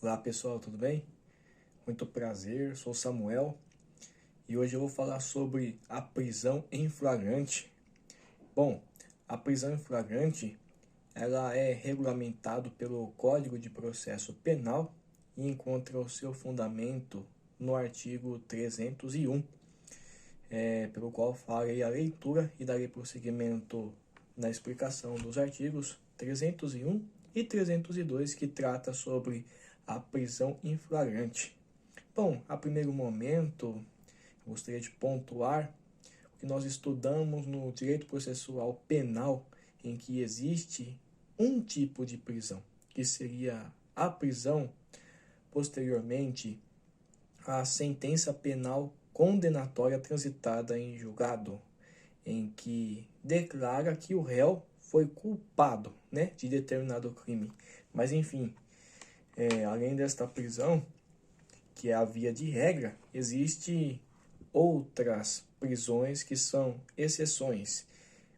Olá pessoal, tudo bem? Muito prazer, sou Samuel e hoje eu vou falar sobre a prisão em flagrante. Bom, a prisão em flagrante ela é regulamentado pelo Código de Processo Penal e encontra o seu fundamento no artigo 301, pelo qual farei a leitura e darei prosseguimento na explicação dos artigos 301 e 302, que trata sobre a prisão em flagrante. Bom, a primeiro momento, gostaria de pontuar o que nós estudamos no direito processual penal, em que existe um tipo de prisão, que seria a prisão posteriormente à sentença penal condenatória transitada em julgado, em que declara que o réu foi culpado, de determinado crime. Mas enfim, além desta prisão, que é a via de regra, existe outras prisões que são exceções,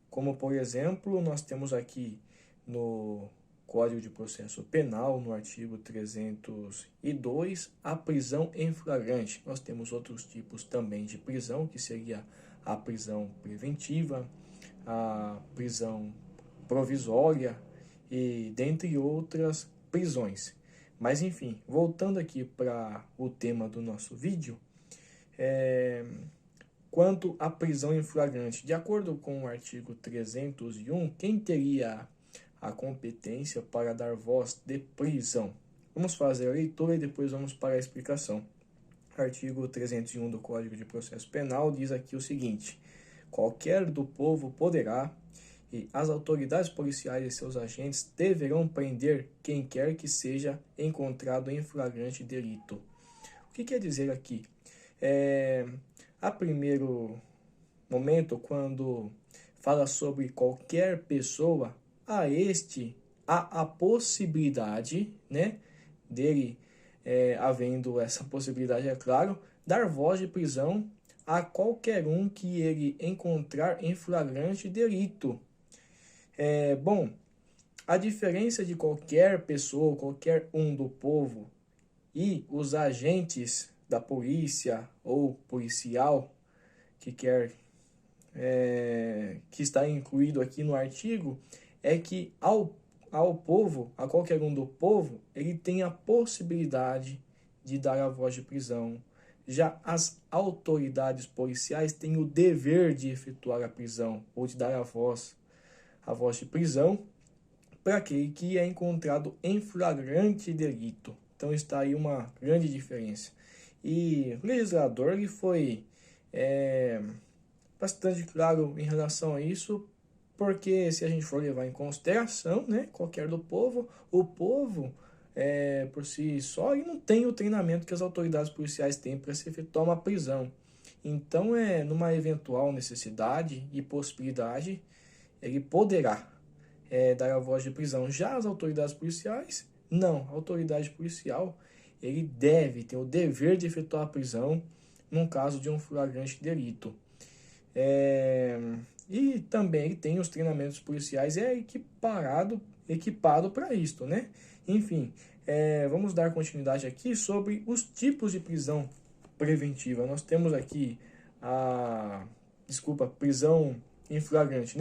como por exemplo, nós temos aqui no Código de Processo Penal, no artigo 302, a prisão em flagrante. Nós temos outros tipos também de prisão, que seria a prisão preventiva, a prisão provisória e dentre outras prisões. Mas enfim, voltando aqui para o tema do nosso vídeo, quanto à prisão em flagrante, de acordo com o artigo 301, quem teria a competência para dar voz de prisão? Vamos fazer a leitura e depois vamos para a explicação. Artigo 301 do Código de Processo Penal diz aqui o seguinte: qualquer do povo poderá, e as autoridades policiais e seus agentes deverão prender quem quer que seja encontrado em flagrante delito. O que quer dizer aqui? A primeiro momento, quando fala sobre qualquer pessoa, há a possibilidade, dele, havendo essa possibilidade, é claro, dar voz de prisão a qualquer um que ele encontrar em flagrante delito. Bom, a diferença de qualquer pessoa, qualquer um do povo e os agentes da polícia ou policial que está incluído aqui no artigo, é que ao povo, a qualquer um do povo, ele tem a possibilidade de dar a voz de prisão. Já as autoridades policiais têm o dever de efetuar a prisão ou de dar a voz de prisão para aquele que é encontrado em flagrante delito. Então está aí uma grande diferença. E o legislador ele foi bastante claro em relação a isso, porque se a gente for levar em consideração, qualquer do povo, o povo, por si só, ele não tem o treinamento que as autoridades policiais têm para se efetuar uma prisão. Então, numa eventual necessidade e possibilidade, ele poderá dar a voz de prisão. Já as autoridades policiais, não. A autoridade policial, ele deve ter o dever de efetuar a prisão num caso de um flagrante delito. E também ele tem os treinamentos policiais equipado para isto, Enfim, vamos dar continuidade aqui sobre os tipos de prisão preventiva. Nós temos aqui prisão em flagrante,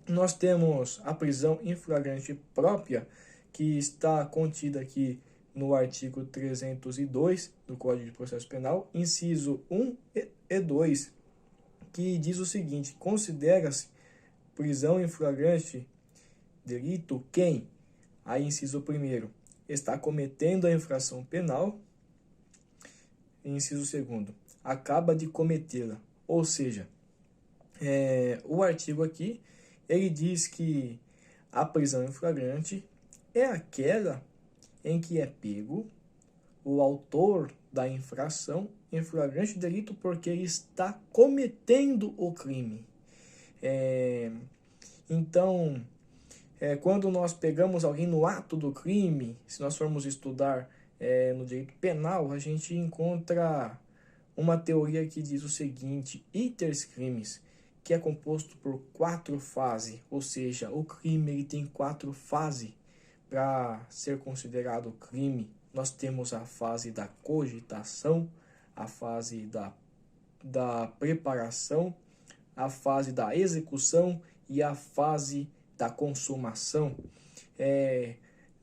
Nós temos a prisão em flagrante própria, que está contida aqui no artigo 302 do Código de Processo Penal, inciso 1 e 2, que diz o seguinte: considera-se prisão em flagrante delito quem, aí inciso 1º, está cometendo a infração penal, inciso 2º, acaba de cometê-la. Ou seja, o artigo aqui, ele diz que a prisão em flagrante é aquela em que é pego o autor da infração em flagrante delito porque ele está cometendo o crime. Então, quando nós pegamos alguém no ato do crime, se nós formos estudar no direito penal, a gente encontra uma teoria que diz o seguinte: iteris crimes, que é composto por 4 fases, ou seja, o crime ele tem 4 fases. para ser considerado crime, nós temos a fase da cogitação, a fase da preparação, a fase da execução e a fase da consumação.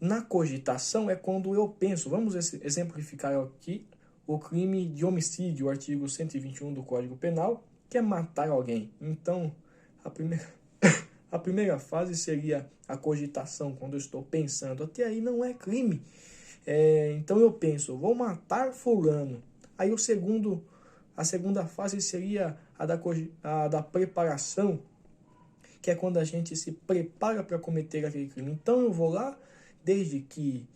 Na cogitação é quando eu penso, vamos exemplificar aqui o crime de homicídio, o artigo 121 do Código Penal, que é matar alguém. Então, a primeira fase seria a cogitação, quando eu estou pensando. Até aí não é crime. Então eu penso, vou matar fulano. Aí a segunda fase seria a da preparação, que é quando a gente se prepara para cometer aquele crime. Então eu vou lá, desde que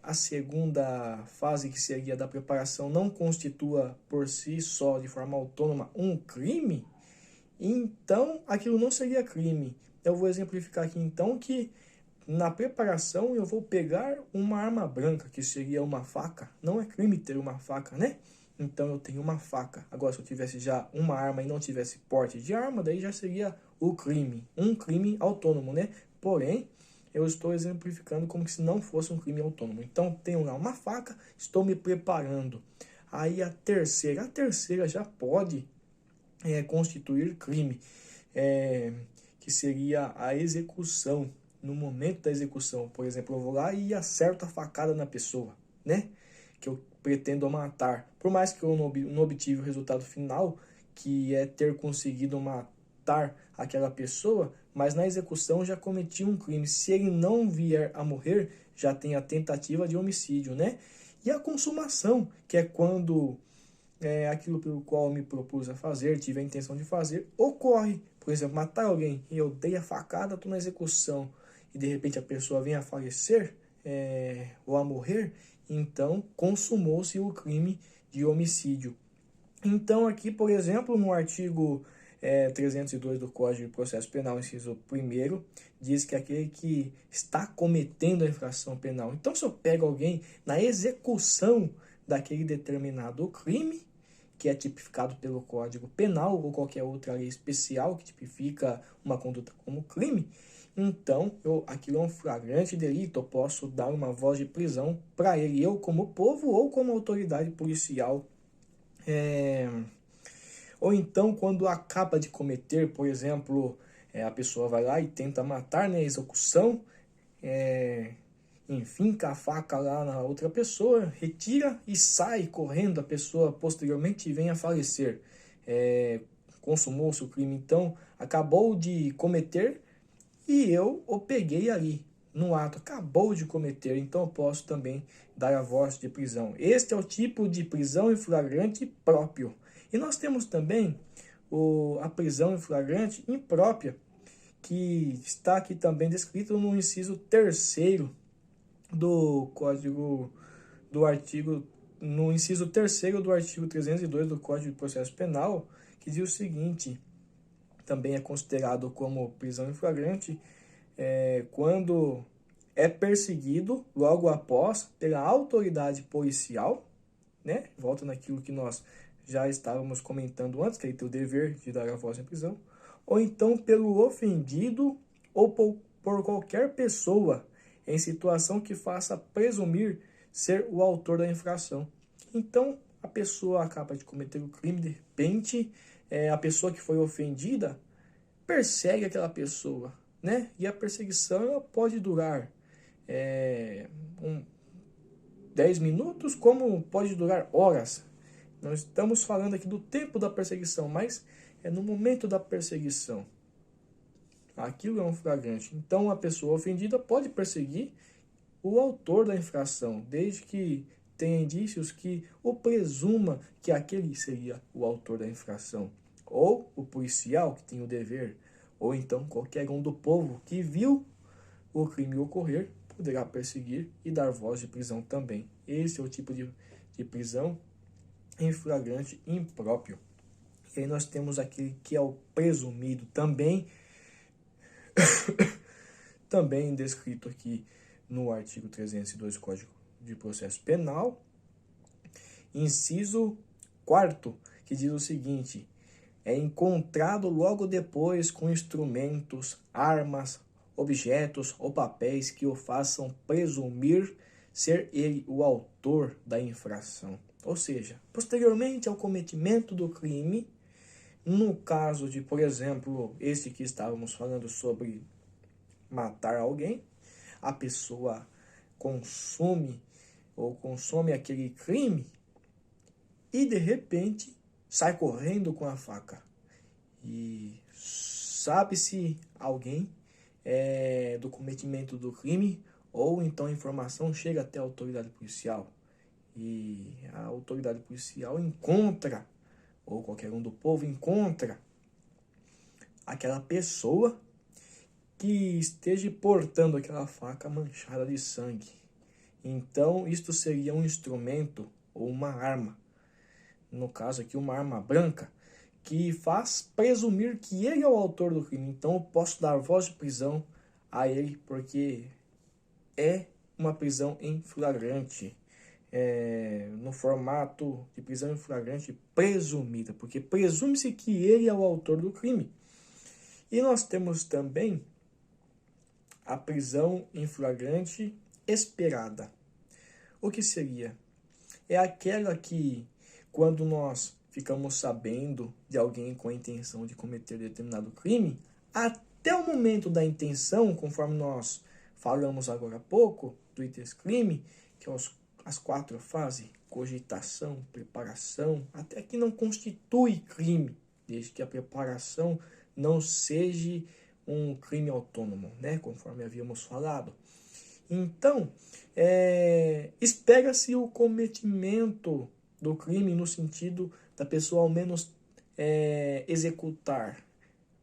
a segunda fase, que seria da preparação, não constitua por si só, de forma autônoma, um crime, então aquilo não seria crime. Eu vou exemplificar aqui então que na preparação eu vou pegar uma arma branca, que seria uma faca. Não é crime ter uma faca, né? Então eu tenho uma faca. Agora, se eu tivesse já uma arma e não tivesse porte de arma, daí já seria o crime. Um crime autônomo, né? Porém, eu estou exemplificando como se não fosse um crime autônomo. Então, tenho lá uma faca, estou me preparando. Aí a terceira já pode constituir crime, que seria a execução. No momento da execução, por exemplo, eu vou lá e acerto a facada na pessoa, né? Que eu pretendo matar. Por mais que eu não obtive o resultado final, que é ter conseguido matar aquela pessoa, mas na execução já cometi um crime. Se ele não vier a morrer, já tem a tentativa de homicídio, né? E a consumação, que é quando aquilo pelo qual eu me propus a fazer, tive a intenção de fazer, ocorre. Por exemplo, matar alguém e eu dei a facada, estou na execução, e de repente a pessoa vem a falecer ou a morrer, então consumou-se o crime de homicídio. Então aqui, por exemplo, no artigo 302 do Código de Processo Penal, inciso 1º, diz que aquele que está cometendo a infração penal. Então, se eu pego alguém na execução daquele determinado crime, que é tipificado pelo Código Penal ou qualquer outra lei especial que tipifica uma conduta como crime, então aquilo é um flagrante delito, eu posso dar uma voz de prisão para ele, eu como povo ou como autoridade policial. Ou então, quando acaba de cometer, por exemplo, a pessoa vai lá e tenta matar, né, execução, finca a faca lá na outra pessoa, retira e sai correndo, a pessoa posteriormente vem a falecer. Consumou-se o crime, então acabou de cometer e eu o peguei ali no ato, acabou de cometer, então eu posso também dar a voz de prisão. Este é o tipo de prisão em flagrante próprio. E nós temos também a prisão em flagrante imprópria, que está aqui também descrito no inciso 3º do Código do artigo, no inciso 3º do artigo 302 do Código de Processo Penal, que diz o seguinte: também é considerado como prisão em flagrante quando é perseguido logo após pela autoridade policial, né? Volta naquilo que nós já estávamos comentando antes, que ele tem o dever de dar a voz em prisão, ou então pelo ofendido ou por qualquer pessoa em situação que faça presumir ser o autor da infração. Então, a pessoa acaba de cometer o crime, de repente, a pessoa que foi ofendida persegue aquela pessoa, né? E a perseguição ela pode durar 10 minutos, como pode durar horas. Não estamos falando aqui do tempo da perseguição, mas é no momento da perseguição. Aquilo é um flagrante. Então, a pessoa ofendida pode perseguir o autor da infração, desde que tenha indícios que o presuma que aquele seria o autor da infração. Ou o policial, que tem o dever, ou então qualquer um do povo que viu o crime ocorrer, poderá perseguir e dar voz de prisão também. Esse é o tipo de prisão em flagrante impróprio. E aí nós temos aquele que é o presumido, também descrito aqui no artigo 302 do Código de Processo Penal, inciso 4º, que diz o seguinte: é encontrado logo depois com instrumentos, armas objetos ou papéis que o façam presumir ser ele o autor da infração. Ou seja, posteriormente ao cometimento do crime, no caso de, por exemplo, esse que estávamos falando sobre matar alguém, a pessoa consome aquele crime e de repente sai correndo com a faca. E sabe-se alguém do cometimento do crime, ou então a informação chega até a autoridade policial. E a autoridade policial encontra, ou qualquer um do povo encontra, aquela pessoa que esteja portando aquela faca manchada de sangue. Então, isto seria um instrumento ou uma arma, no caso aqui uma arma branca, que faz presumir que ele é o autor do crime. Então, eu posso dar voz de prisão a ele, porque é uma prisão em flagrante, no formato de prisão em flagrante presumida, porque presume-se que ele é o autor do crime. E nós temos também a prisão em flagrante esperada. O que seria? É aquela que, quando nós ficamos sabendo de alguém com a intenção de cometer determinado crime, até o momento da intenção, conforme nós falamos agora há pouco, do item crime, que é as 4 fases, cogitação, preparação, até que não constitui crime, desde que a preparação não seja um crime autônomo, né? Conforme havíamos falado. Então, espera-se o cometimento do crime no sentido da pessoa ao menos executar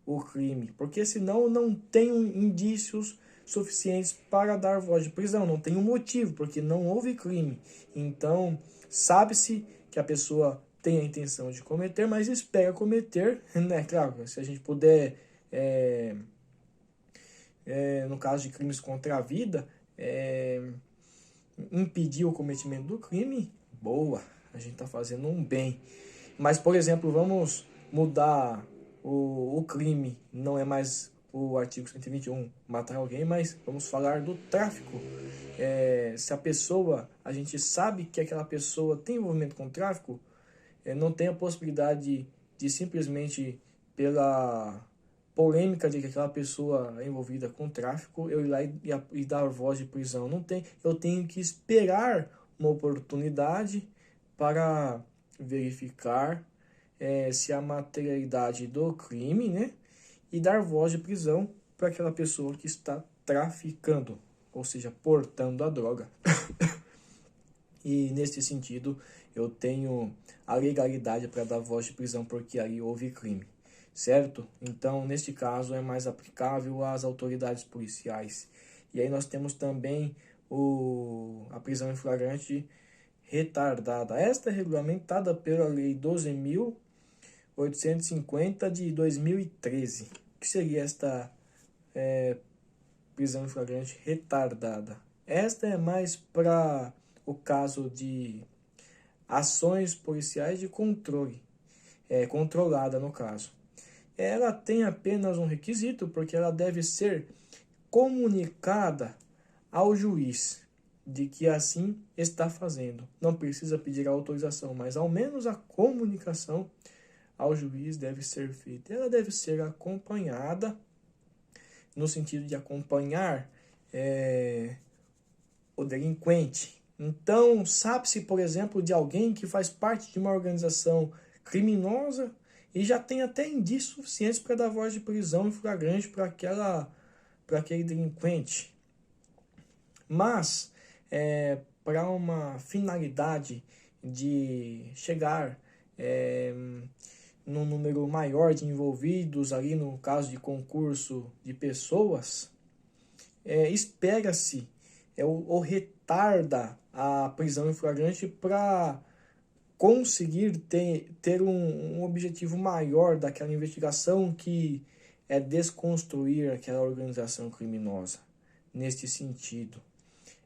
o crime, porque senão não tem indícios suficientes para dar voz de prisão, não tem um motivo, porque não houve crime. Então, sabe-se que a pessoa tem a intenção de cometer, mas espera cometer, né? Claro, se a gente puder, no caso de crimes contra a vida, impedir o cometimento do crime, boa, a gente está fazendo um bem. Mas, por exemplo, vamos mudar o crime, não é mais o artigo 121, matar alguém, mas vamos falar do tráfico. Se a pessoa, a gente sabe que aquela pessoa tem envolvimento com o tráfico, não tem a possibilidade de simplesmente pela polêmica de que aquela pessoa é envolvida com tráfico, eu ir lá e dar voz de prisão. Não tem, eu tenho que esperar uma oportunidade para verificar se a materialidade do crime, né, e dar voz de prisão para aquela pessoa que está traficando, ou seja, portando a droga. E nesse sentido, eu tenho a legalidade para dar voz de prisão porque aí houve crime, certo? Então, neste caso, é mais aplicável às autoridades policiais. E aí nós temos também a prisão em flagrante retardada. Esta é regulamentada pela Lei 12.850 de 2013. O que seria esta prisão em flagrante retardada? Esta é mais para o caso de ações policiais de controle, controlada no caso. Ela tem apenas um requisito, porque ela deve ser comunicada ao juiz de que assim está fazendo. Não precisa pedir a autorização, mas ao menos a comunicação ao juiz deve ser feita. Ela deve ser acompanhada, no sentido de acompanhar o delinquente. Então, sabe-se, por exemplo, de alguém que faz parte de uma organização criminosa e já tem até indícios suficientes para dar voz de prisão em flagrante para aquele delinquente. Mas, para uma finalidade de chegar num número maior de envolvidos ali no caso de concurso de pessoas, espera-se ou retarda a prisão em flagrante para conseguir ter um objetivo maior daquela investigação, que é desconstruir aquela organização criminosa. Neste sentido,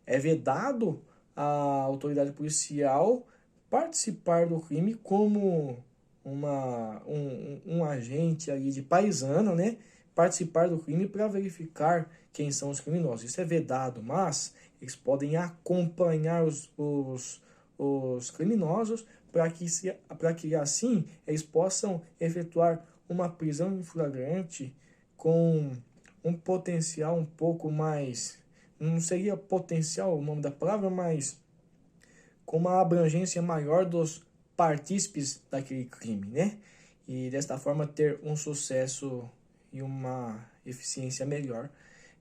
é vedado à autoridade policial participar do crime como um agente ali de paisana, né? Participar do crime para verificar quem são os criminosos. Isso é vedado, mas eles podem acompanhar os criminosos para que assim eles possam efetuar uma prisão em flagrante com um potencial um pouco mais, não seria potencial o nome da palavra, mas com uma abrangência maior dos partícipes daquele crime, né? E desta forma ter um sucesso e uma eficiência melhor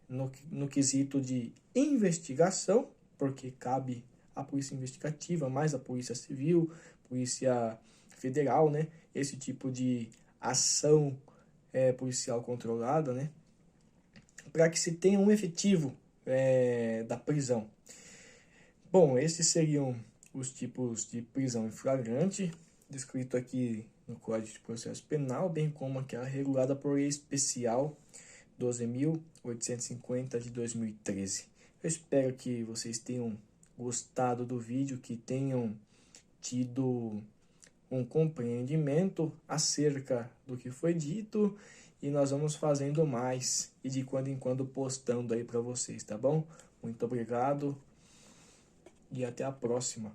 no quesito de investigação, porque cabe a polícia investigativa, mais a polícia civil, polícia federal, né? Esse tipo de ação policial controlada, né? Para que se tenha um efetivo da prisão. Bom, esses seriam os tipos de prisão em flagrante, descrito aqui no Código de Processo Penal, bem como aquela regulada por Lei Especial 12.850 de 2013. Eu espero que vocês tenham gostado do vídeo, que tenham tido um compreendimento acerca do que foi dito, e nós vamos fazendo mais e de quando em quando postando aí para vocês, tá bom? Muito obrigado e até a próxima.